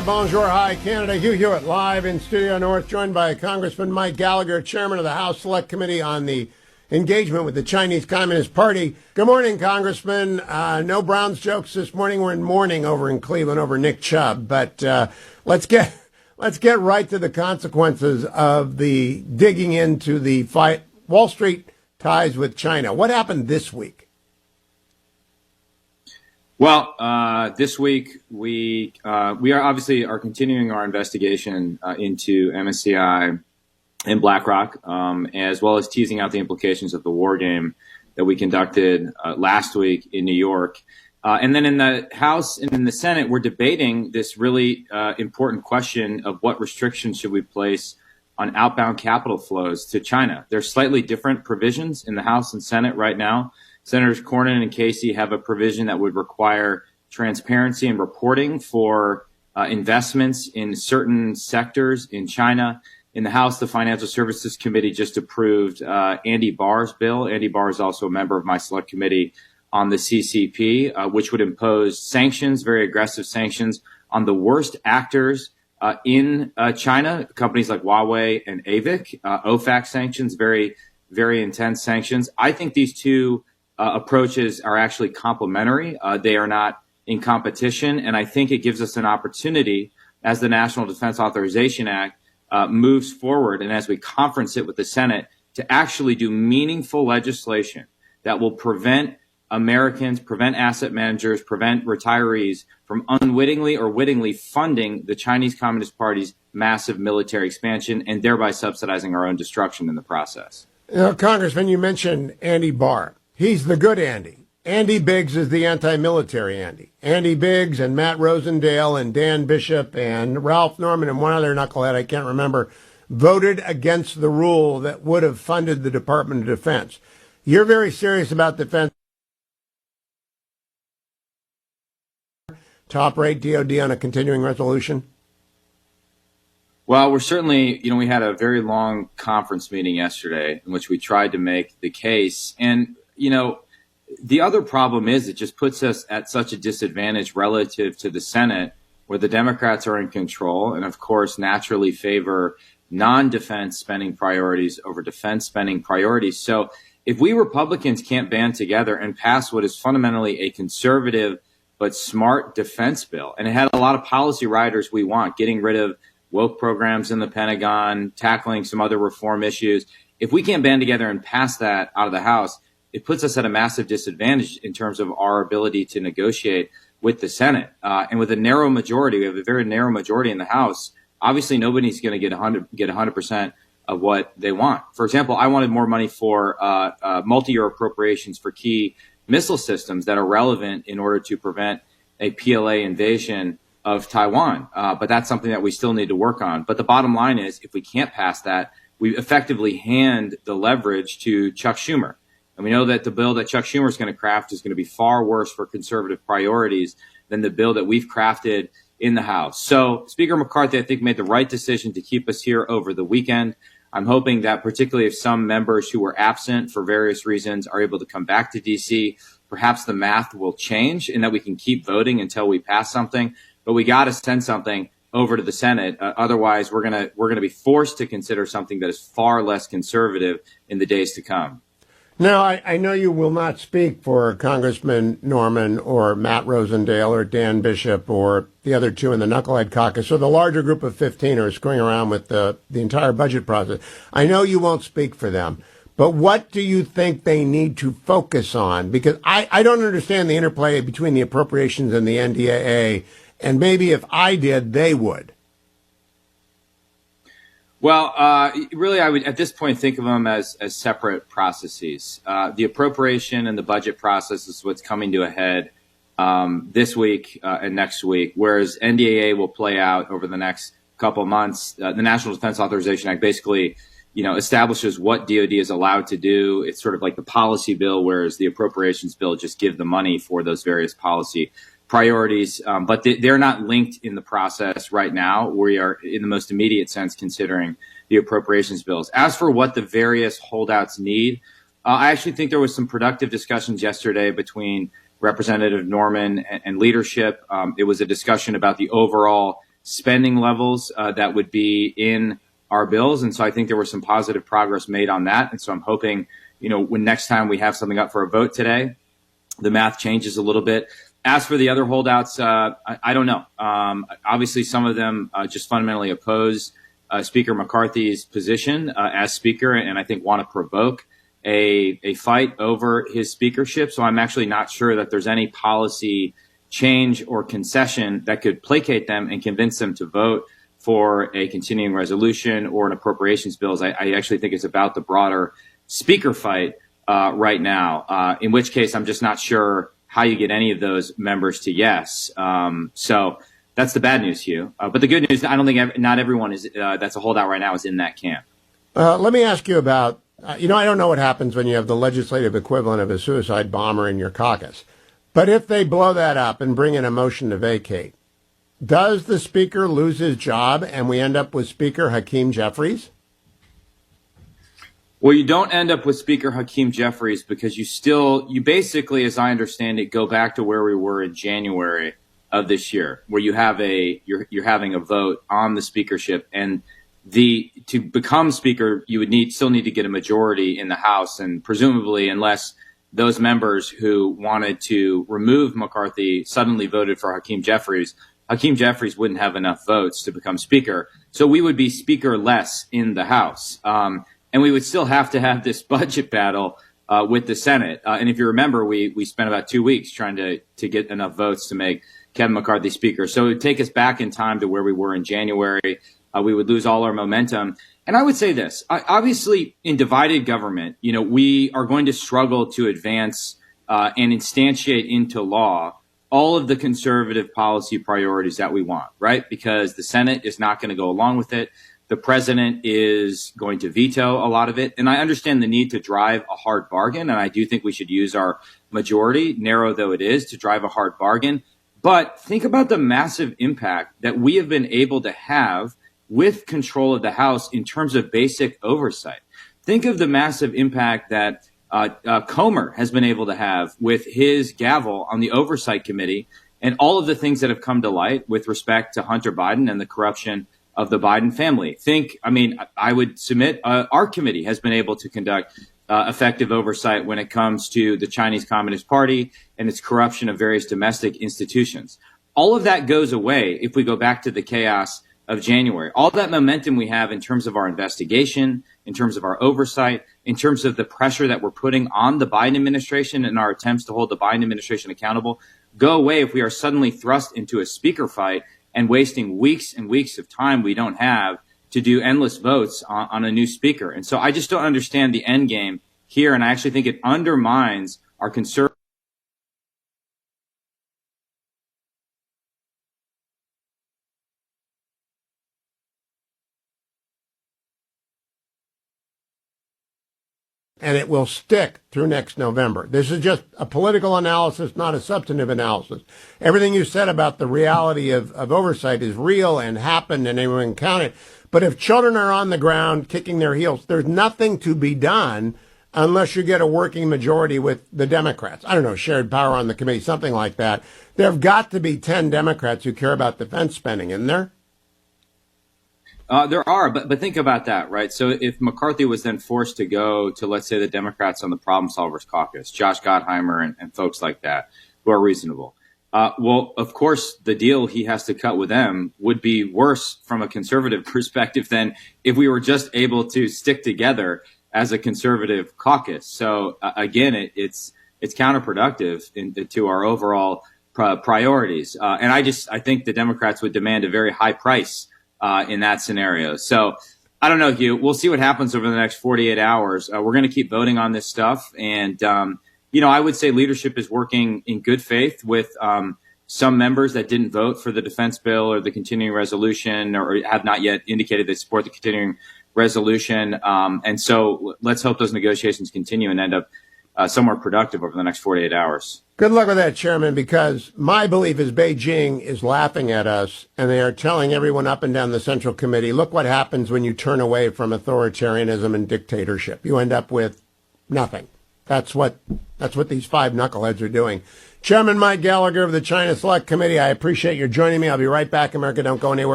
Bonjour, hi, Canada. Hugh Hewitt, live in Studio North, joined by Congressman Mike Gallagher, chairman of the House Select Committee on the engagement with the Chinese Communist Party. Good morning, Congressman. No Browns jokes this morning. We're in mourning over in Cleveland over Nick Chubb, but let's get right to the consequences of the digging into the fight, Wall Street ties with China. What happened this week? Well, this week we are continuing our investigation into MSCI and BlackRock, as well as teasing out the implications of the war game that we conducted last week in New York. And then in the House and in the Senate, we're debating this really important question of what restrictions should we place on outbound capital flows to China. There's slightly different provisions in the House and Senate right now. Senators Cornyn and Casey have a provision that would require transparency and reporting for investments in certain sectors in China. In the House, the Financial Services Committee just approved Andy Barr's bill. Andy Barr is also a member of my select committee on the CCP, which would impose sanctions, very aggressive sanctions, on the worst actors in China, companies like Huawei and AVIC, OFAC sanctions, very, very intense sanctions. I think these two approaches are actually complementary. They are not in competition. And I think it gives us an opportunity as the National Defense Authorization Act moves forward and as we conference it with the Senate to actually do meaningful legislation that will prevent Americans, prevent asset managers, prevent retirees from unwittingly or wittingly funding the Chinese Communist Party's massive military expansion and thereby subsidizing our own destruction in the process. Congressman, you mentioned Andy Barr. He's the good Andy. Andy Biggs is the anti-military Andy. Andy Biggs and Matt Rosendale and Dan Bishop and Ralph Norman and one other knucklehead, I can't remember, voted against the rule that would have funded the Department of Defense. You're very serious about defense. Top rate DOD on a continuing resolution? Well, we're certainly, we had a very long conference meeting yesterday in which we tried to make the case. And the other problem is it just puts us at such a disadvantage relative to the Senate, where the Democrats are in control and, of course, naturally favor non-defense spending priorities over defense spending priorities. So if we Republicans can't band together and pass what is fundamentally a conservative but smart defense bill, and it had a lot of policy riders we want, getting rid of woke programs in the Pentagon, tackling some other reform issues. If we can't band together and pass that out of the House, it puts us at a massive disadvantage in terms of our ability to negotiate with the Senate. And with a narrow majority, we have a very narrow majority in the House. Obviously, nobody's going to get 100% of what they want. For example, I wanted more money for multi-year appropriations for key missile systems that are relevant in order to prevent a PLA invasion of Taiwan. But that's something that we still need to work on. But the bottom line is, if we can't pass that, we effectively hand the leverage to Chuck Schumer. And we know that the bill that Chuck Schumer is going to craft is going to be far worse for conservative priorities than the bill that we've crafted in the House. So Speaker McCarthy, I think, made the right decision to keep us here over the weekend. I'm hoping that particularly if some members who were absent for various reasons are able to come back to D.C., perhaps the math will change and that we can keep voting until we pass something. But we got to send something over to the Senate. Otherwise, we're gonna be forced to consider something that is far less conservative in the days to come. Now, I know you will not speak for Congressman Norman or Matt Rosendale or Dan Bishop or the other two in the Knucklehead Caucus or the larger group of 15 who are screwing around with the entire budget process. I know you won't speak for them, but what do you think they need to focus on? Because I don't understand the interplay between the appropriations and the NDAA, and maybe if I did, they would. Well, really, I would at this point think of them as separate processes. The appropriation and the budget process is what's coming to a head this week and next week, whereas NDAA will play out over the next couple of months. The National Defense Authorization Act basically, establishes what DOD is allowed to do. It's sort of like the policy bill, whereas the appropriations bill just give the money for those various policy priorities, but they're not linked in the process right now. We are, in the most immediate sense, considering the appropriations bills. As for what the various holdouts need, I actually think there was some productive discussions yesterday between Representative Norman and leadership. It was a discussion about the overall spending levels that would be in our bills. And so I think there was some positive progress made on that. And so I'm hoping, when next time we have something up for a vote today, the math changes a little bit. As for the other holdouts, I don't know. Obviously, some of them just fundamentally oppose Speaker McCarthy's position as Speaker, and I think want to provoke a fight over his speakership. So I'm actually not sure that there's any policy change or concession that could placate them and convince them to vote for a continuing resolution or an appropriations bill. I actually think it's about the broader speaker fight right now, in which case I'm just not sure how you get any of those members to yes. So that's the bad news, Hugh. But the good news, I don't think not everyone is that's a holdout right now is in that camp. Let me ask you about, I don't know what happens when you have the legislative equivalent of a suicide bomber in your caucus. But if they blow that up and bring in a motion to vacate, does the speaker lose his job and we end up with Speaker Hakeem Jeffries? Well, you don't end up with Speaker Hakeem Jeffries because you basically, as I understand it, go back to where we were in January of this year, where you have you're having a vote on the speakership, and to become speaker, you would still need to get a majority in the House, and presumably, unless those members who wanted to remove McCarthy suddenly voted for Hakeem Jeffries wouldn't have enough votes to become speaker. So we would be speaker-less in the House. And we would still have to have this budget battle with the Senate. And if you remember, we spent about 2 weeks trying to get enough votes to make Kevin McCarthy speaker. So it would take us back in time to where we were in January. We would lose all our momentum. And I would say this, obviously in divided government, we are going to struggle to advance and instantiate into law all of the conservative policy priorities that we want, right? Because the Senate is not going to go along with it. The president is going to veto a lot of it. And I understand the need to drive a hard bargain. And I do think we should use our majority, narrow though it is, to drive a hard bargain. But think about the massive impact that we have been able to have with control of the House in terms of basic oversight. Think of the massive impact that Comer has been able to have with his gavel on the Oversight Committee and all of the things that have come to light with respect to Hunter Biden and the corruption of the Biden family. I would submit our committee has been able to conduct effective oversight when it comes to the Chinese Communist Party and its corruption of various domestic institutions. All of that goes away if we go back to the chaos of January. All that momentum we have in terms of our investigation, in terms of our oversight, in terms of the pressure that we're putting on the Biden administration and our attempts to hold the Biden administration accountable, go away if we are suddenly thrust into a speaker fight and wasting weeks and weeks of time we don't have to do endless votes on a new speaker. And so I just don't understand the end game here, and I actually think it undermines our conservative. And it will stick through next November. This is just a political analysis, not a substantive analysis. Everything you said about the reality of oversight is real and happened and everyone can count it. But if children are on the ground kicking their heels, there's nothing to be done unless you get a working majority with the Democrats. I don't know, shared power on the committee, something like that. There have got to be 10 Democrats who care about defense spending, isn't there? There are, but think about that, right? So if McCarthy was then forced to go to, let's say, the Democrats on the Problem Solvers Caucus, Josh Gottheimer and folks like that, who are reasonable. Well, of course, the deal he has to cut with them would be worse from a conservative perspective than if we were just able to stick together as a conservative caucus. So again, it's counterproductive to our overall priorities. And I think the Democrats would demand a very high price in that scenario. So I don't know, Hugh. We'll see what happens over the next 48 hours. We're going to keep voting on this stuff. And, I would say leadership is working in good faith with some members that didn't vote for the defense bill or the continuing resolution or have not yet indicated they support the continuing resolution. And so let's hope those negotiations continue and end up somewhat productive over the next 48 hours. Good luck with that, Chairman, because my belief is Beijing is laughing at us, and they are telling everyone up and down the Central Committee, look what happens when you turn away from authoritarianism and dictatorship. You end up with nothing. That's what these five knuckleheads are doing. Chairman Mike Gallagher of the China Select Committee, I appreciate your joining me. I'll be right back. America, don't go anywhere.